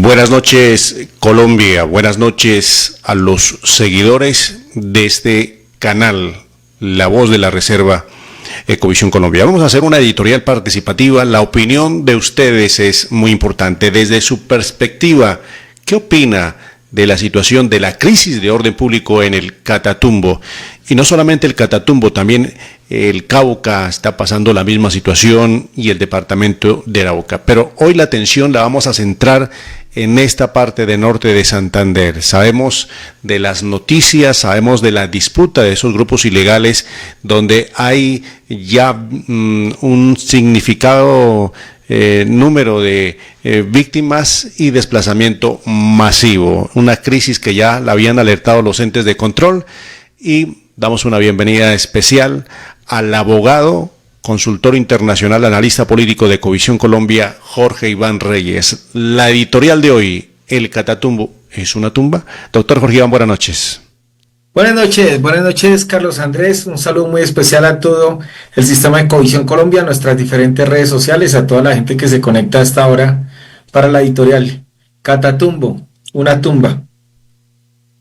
Buenas noches, Colombia. Buenas noches a los seguidores de este canal, La Voz de la Reserva, Ecovisión Colombia. Vamos a hacer una editorial participativa. La opinión de ustedes es muy importante. Desde su perspectiva, ¿qué opina de la situación de la crisis de orden público en el Catatumbo? Y no solamente el Catatumbo, también el Cauca está pasando la misma situación y el departamento de Arauca. Pero hoy la atención la vamos a centrar en esta parte de norte de Santander. Sabemos de las noticias, sabemos de la disputa de esos grupos ilegales donde hay ya un significado número de víctimas y desplazamiento masivo. Una crisis que ya la habían alertado los entes de control, y damos una bienvenida especial al abogado, consultor internacional, analista político de Ecovisión Colombia, Jorge Iván Reyes. La editorial de hoy, ¿el Catatumbo es una tumba? Doctor Jorge Iván, buenas noches. Buenas noches, Carlos Andrés. Un saludo muy especial a todo el sistema de Ecovisión Colombia, a nuestras diferentes redes sociales, a toda la gente que se conecta a esta hora para la editorial. Catatumbo, una tumba.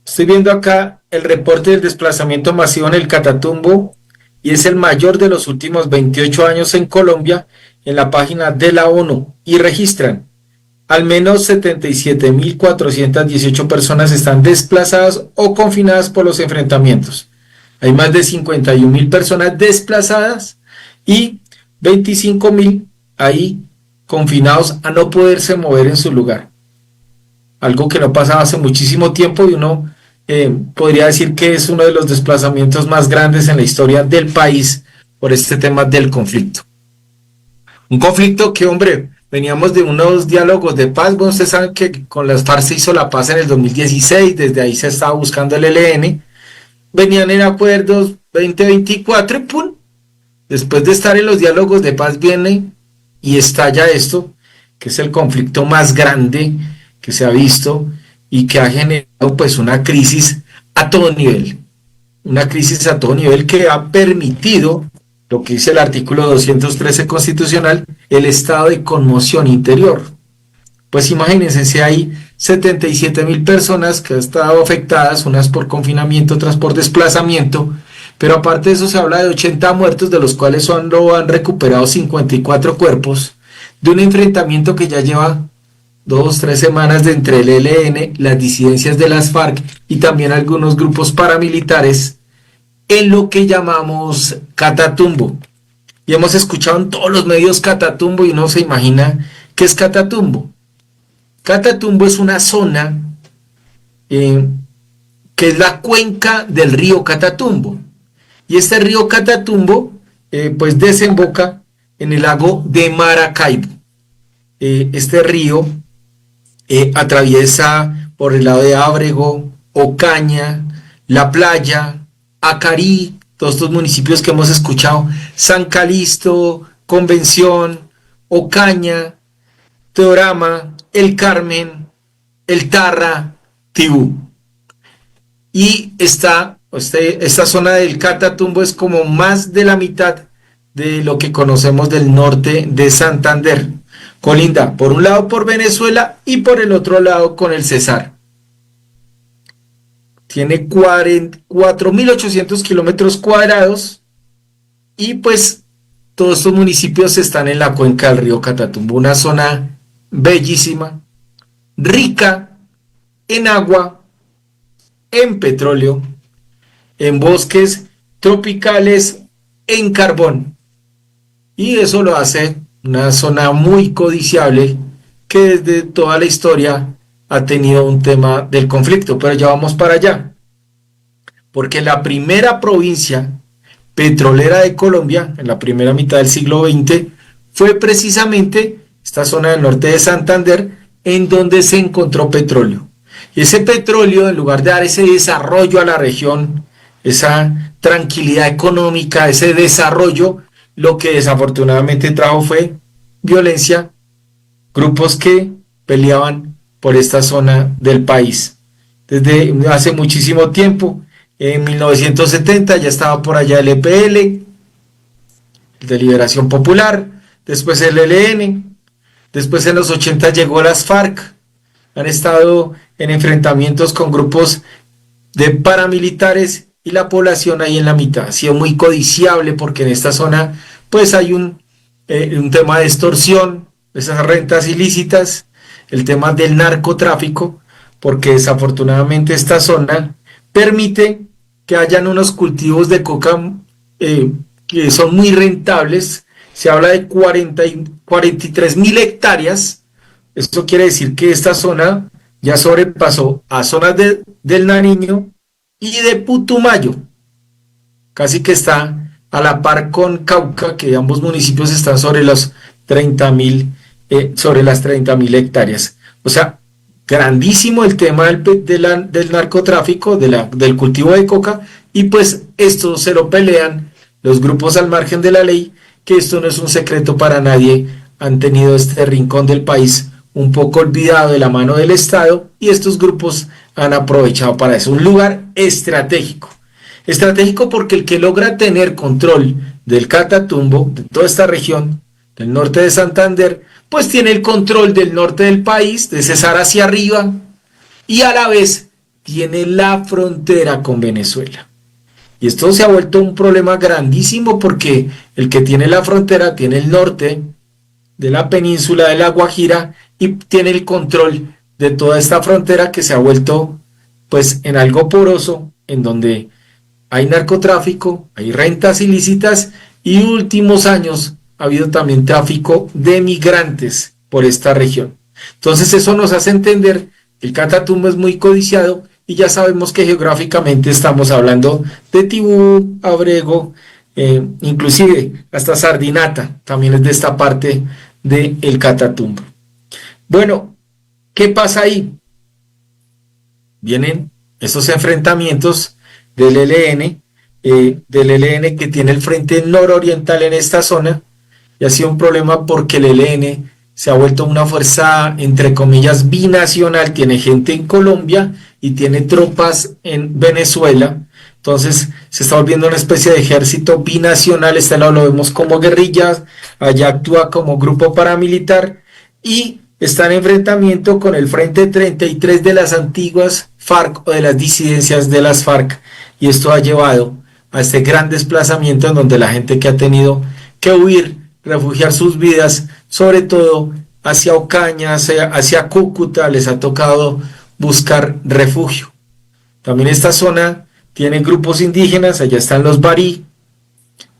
Estoy viendo acá el reporte del desplazamiento masivo en el Catatumbo, y es el mayor de los últimos 28 años en Colombia, en la página de la ONU, y registran al menos 77.418 personas están desplazadas o confinadas por los enfrentamientos. Hay más de 51.000 personas desplazadas y 25.000 ahí confinados a no poderse mover en su lugar. Algo que no pasaba hace muchísimo tiempo, y uno podría decir que es uno de los desplazamientos más grandes en la historia del país por este tema del conflicto. Un conflicto que, hombre, veníamos de unos diálogos de paz. Bueno, ustedes saben que con las FARC se hizo la paz en el 2016, desde ahí se estaba buscando el ELN, venían en acuerdos 2024 y ¡pum! Después de estar en los diálogos de paz viene y estalla esto, que es el conflicto más grande que se ha visto y que ha generado pues una crisis a todo nivel. Una crisis a todo nivel que ha permitido, lo que dice el artículo 213 constitucional, el estado de conmoción interior. Pues imagínense, si hay 77.000 personas que han estado afectadas, unas por confinamiento, otras por desplazamiento, pero aparte de eso se habla de 80 muertos, de los cuales solo han recuperado 54 cuerpos, de un enfrentamiento que ya lleva 2-3 semanas de entre el ELN, las disidencias de las FARC y también algunos grupos paramilitares en lo que llamamos Catatumbo. Y hemos escuchado en todos los medios Catatumbo, y uno se imagina qué es Catatumbo. Catatumbo es una zona que es la cuenca del río Catatumbo, y este río Catatumbo pues desemboca en el lago de Maracaibo. Este río atraviesa por el lado de Ábrego, Ocaña, La Playa, Acarí, todos estos municipios que hemos escuchado, San Calixto, Convención, Ocaña, Teorama, El Carmen, El Tarra, Tibú. Y esta zona del Catatumbo es como más de la mitad de lo que conocemos del norte de Santander. Colinda por un lado por Venezuela y por el otro lado con el Cesar. Tiene 4.800 kilómetros cuadrados, y pues todos estos municipios están en la cuenca del río Catatumbo, una zona bellísima, rica en agua, en petróleo, en bosques tropicales, en carbón, y eso lo hace una zona muy codiciable que desde toda la historia ha tenido un tema del conflicto. Pero ya vamos para allá, porque la primera provincia petrolera de Colombia en la primera mitad del siglo XX fue precisamente esta zona del norte de Santander, en donde se encontró petróleo. Y ese petróleo, en lugar de dar ese desarrollo a la región, esa tranquilidad económica, ese desarrollo, lo que desafortunadamente trajo fue violencia, grupos que peleaban por esta zona del país. Desde hace muchísimo tiempo, en 1970 ya estaba por allá el EPL, el de Liberación Popular, después el ELN, después en los 80 llegó las FARC, han estado en enfrentamientos con grupos de paramilitares y la población ahí en la mitad. Ha sido muy codiciable porque en esta zona pues hay un tema de extorsión, esas rentas ilícitas, el tema del narcotráfico, porque desafortunadamente esta zona permite que hayan unos cultivos de coca que son muy rentables. Se habla de 43.000 hectáreas. Esto quiere decir que esta zona ya sobrepasó a zonas del Nariño y de Putumayo. Casi que está a la par con Cauca, que ambos municipios están sobre los 30.000, sobre las 30.000 hectáreas. O sea, grandísimo el tema del narcotráfico, del cultivo de coca, y pues esto se lo pelean los grupos al margen de la ley, que esto no es un secreto para nadie, han tenido este rincón del país un poco olvidado de la mano del Estado, y estos grupos han aprovechado para eso. Un lugar estratégico. Estratégico porque el que logra tener control del Catatumbo, de toda esta región, del norte de Santander, pues tiene el control del norte del país, de Cesar hacia arriba, y a la vez tiene la frontera con Venezuela. Y esto se ha vuelto un problema grandísimo porque el que tiene la frontera tiene el norte de la península de La Guajira y tiene el control de toda esta frontera, que se ha vuelto pues en algo poroso, en donde hay narcotráfico, hay rentas ilícitas, y últimos años ha habido también tráfico de migrantes por esta región. Entonces eso nos hace entender que el Catatumbo es muy codiciado, y ya sabemos que geográficamente estamos hablando de Tibú, Abrego, inclusive hasta Sardinata también es de esta parte del Catatumbo. Bueno, ¿qué pasa ahí? Vienen esos enfrentamientos del ELN que tiene el frente nororiental en esta zona, y ha sido un problema porque el ELN se ha vuelto una fuerza, entre comillas, binacional. Tiene gente en Colombia y tiene tropas en Venezuela. Entonces se está volviendo una especie de ejército binacional. Este lado lo vemos como guerrillas, allá actúa como grupo paramilitar, y está en enfrentamiento con el Frente 33 de las antiguas FARC, o de las disidencias de las FARC, y esto ha llevado a este gran desplazamiento en donde la gente que ha tenido que huir, refugiar sus vidas, sobre todo hacia Ocaña, hacia Cúcuta, les ha tocado buscar refugio. También esta zona tiene grupos indígenas, allá están los Barí,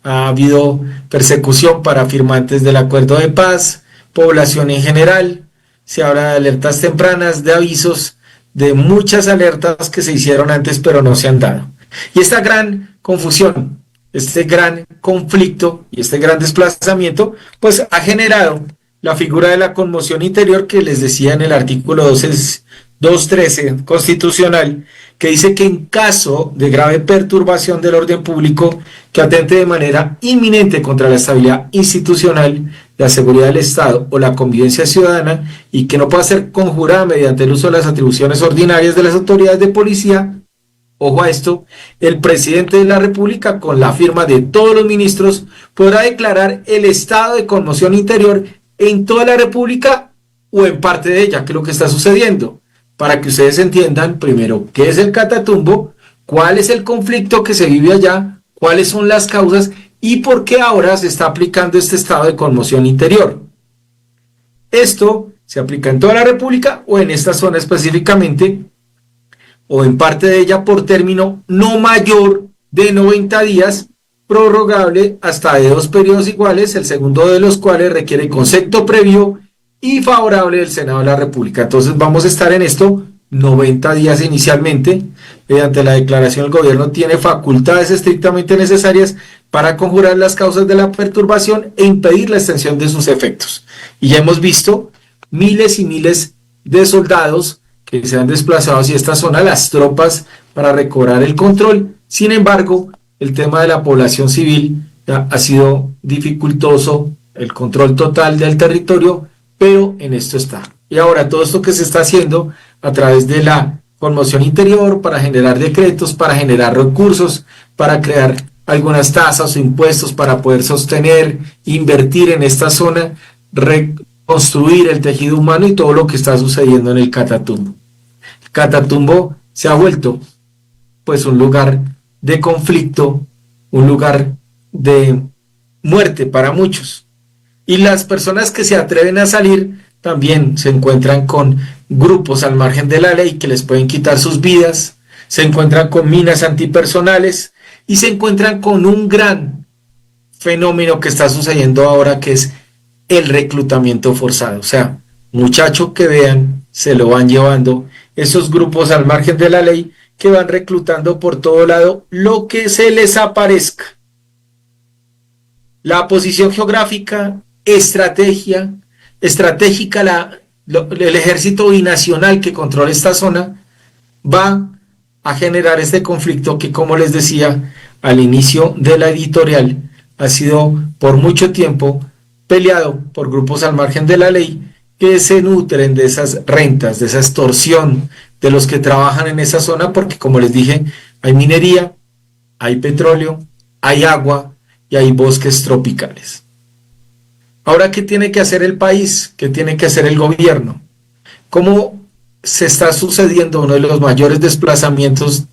ha habido persecución para firmantes del acuerdo de paz, población en general, se habla de alertas tempranas, de avisos, de muchas alertas que se hicieron antes pero no se han dado. Y esta gran confusión, este gran conflicto y este gran desplazamiento, pues ha generado la figura de la conmoción interior, que les decía en el artículo 213 constitucional, que dice que en caso de grave perturbación del orden público que atente de manera inminente contra la estabilidad institucional, la seguridad del Estado o la convivencia ciudadana, y que no pueda ser conjurada mediante el uso de las atribuciones ordinarias de las autoridades de policía, ojo a esto, el presidente de la República, con la firma de todos los ministros, podrá declarar el estado de conmoción interior en toda la República o en parte de ella, que es lo que está sucediendo, para que ustedes entiendan primero qué es el Catatumbo, cuál es el conflicto que se vive allá, cuáles son las causas y por qué ahora se está aplicando este estado de conmoción interior. Esto se aplica en toda la República o en esta zona específicamente, o en parte de ella, por término no mayor de 90 días, prorrogable hasta de 2 periodos iguales, el segundo de los cuales requiere concepto previo y favorable del Senado de la República. Entonces vamos a estar en esto 90 días inicialmente. Mediante la declaración, el gobierno tiene facultades estrictamente necesarias para conjurar las causas de la perturbación e impedir la extensión de sus efectos. Y ya hemos visto miles y miles de soldados que se han desplazado hacia esta zona, las tropas, para recobrar el control. Sin embargo, el tema de la población civil ha sido dificultoso, el control total del territorio, pero en esto está. Y ahora todo esto que se está haciendo a través de la conmoción interior, para generar decretos, para generar recursos, para crear algunas tasas o impuestos para poder sostener, invertir en esta zona, construir el tejido humano y todo lo que está sucediendo en el Catatumbo. El Catatumbo se ha vuelto pues un lugar de conflicto, un lugar de muerte para muchos. Y las personas que se atreven a salir también se encuentran con grupos al margen de la ley que les pueden quitar sus vidas, se encuentran con minas antipersonales y se encuentran con un gran fenómeno que está sucediendo ahora, que es el reclutamiento forzado. O sea, muchacho que vean, se lo van llevando esos grupos al margen de la ley que van reclutando por todo lado lo que se les aparezca. La posición geográfica, estratégica, el ejército binacional que controla esta zona va a generar este conflicto que, como les decía al inicio de la editorial, ha sido por mucho tiempo peleado por grupos al margen de la ley que se nutren de esas rentas, de esa extorsión de los que trabajan en esa zona, porque, como les dije, hay minería, hay petróleo, hay agua y hay bosques tropicales. Ahora, ¿qué tiene que hacer el país? ¿Qué tiene que hacer el gobierno? ¿Cómo se está sucediendo uno de los mayores desplazamientos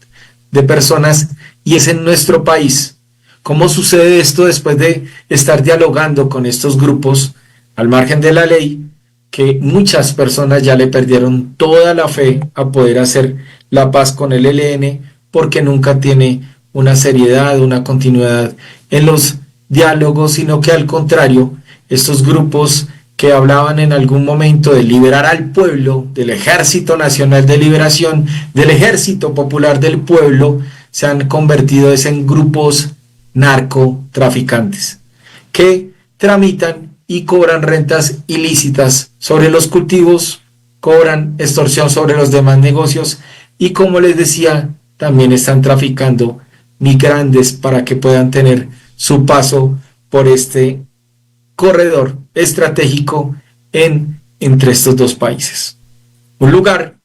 de personas, y es en nuestro país? ¿Cómo sucede esto después de estar dialogando con estos grupos al margen de la ley, que muchas personas ya le perdieron toda la fe a poder hacer la paz con el ELN, porque nunca tiene una seriedad, una continuidad en los diálogos, sino que al contrario, estos grupos que hablaban en algún momento de liberar al pueblo, del Ejército Nacional de Liberación, del Ejército Popular del Pueblo, se han convertido en grupos narcotraficantes que tramitan y cobran rentas ilícitas sobre los cultivos, cobran extorsión sobre los demás negocios y, como les decía, también están traficando migrantes para que puedan tener su paso por este corredor estratégico entre estos dos países. Un lugar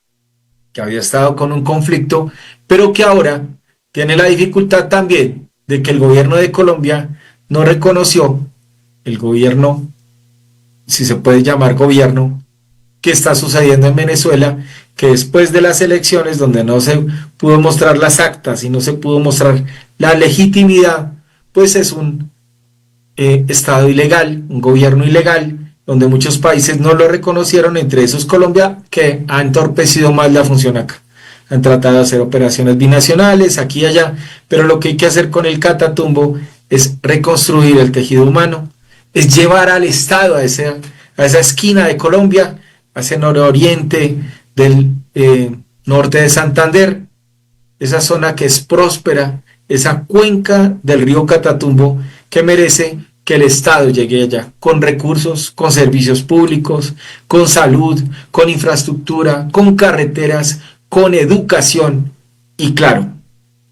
que había estado con un conflicto, pero que ahora tiene la dificultad también de que el gobierno de Colombia no reconoció, el gobierno, si se puede llamar gobierno, que está sucediendo en Venezuela, que después de las elecciones, donde no se pudo mostrar las actas y no se pudo mostrar la legitimidad, pues es un estado ilegal, un gobierno ilegal, donde muchos países no lo reconocieron, entre esos Colombia, que ha entorpecido más la función acá. Han tratado de hacer operaciones binacionales aquí y allá, pero lo que hay que hacer con el Catatumbo es reconstruir el tejido humano, es llevar al Estado a esa esquina de Colombia, a ese nororiente del norte de Santander, esa zona que es próspera, esa cuenca del río Catatumbo que merece que el Estado llegue allá con recursos, con servicios públicos, con salud, con infraestructura, con carreteras, con educación y, claro,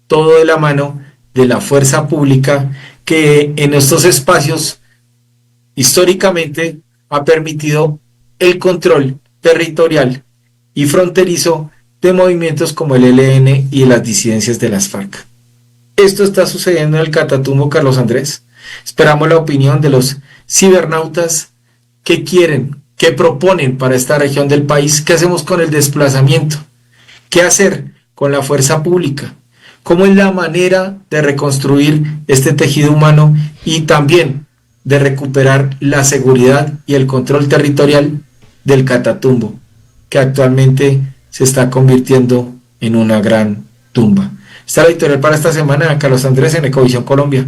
todo de la mano de la fuerza pública que en estos espacios históricamente ha permitido el control territorial y fronterizo de movimientos como el ELN y las disidencias de las FARC. Esto está sucediendo en el Catatumbo, Carlos Andrés. Esperamos la opinión de los cibernautas. ¿Qué quieren? ¿Qué proponen para esta región del país? ¿Qué hacemos con el desplazamiento? ¿Qué hacer con la fuerza pública? ¿Cómo es la manera de reconstruir este tejido humano y también de recuperar la seguridad y el control territorial del Catatumbo, que actualmente se está convirtiendo en una gran tumba? Está la editorial para esta semana, Carlos Andrés, en Ecovisión Colombia.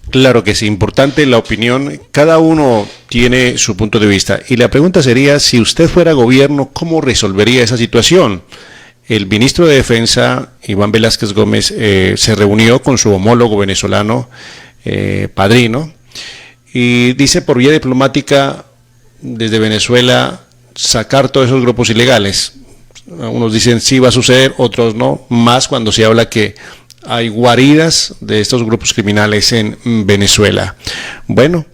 Claro que es importante la opinión, cada uno tiene su punto de vista y la pregunta sería, si usted fuera gobierno, ¿cómo resolvería esa situación? El ministro de Defensa, Iván Velázquez Gómez, se reunió con su homólogo venezolano, Padrino, y dice por vía diplomática desde Venezuela sacar todos esos grupos ilegales. Unos dicen sí va a suceder, otros no, más cuando se habla que hay guaridas de estos grupos criminales en Venezuela. Bueno,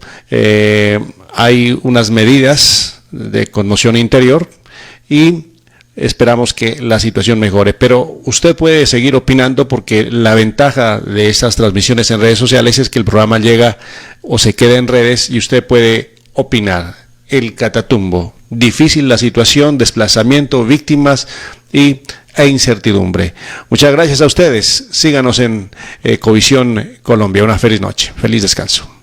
hay unas medidas de conmoción interior y esperamos que la situación mejore, pero usted puede seguir opinando porque la ventaja de estas transmisiones en redes sociales es que el programa llega o se queda en redes y usted puede opinar. el Catatumbo. Difícil la situación, desplazamiento, víctimas e incertidumbre. Muchas gracias a ustedes. Síganos en Ecovisión Colombia. Una feliz noche. Feliz descanso.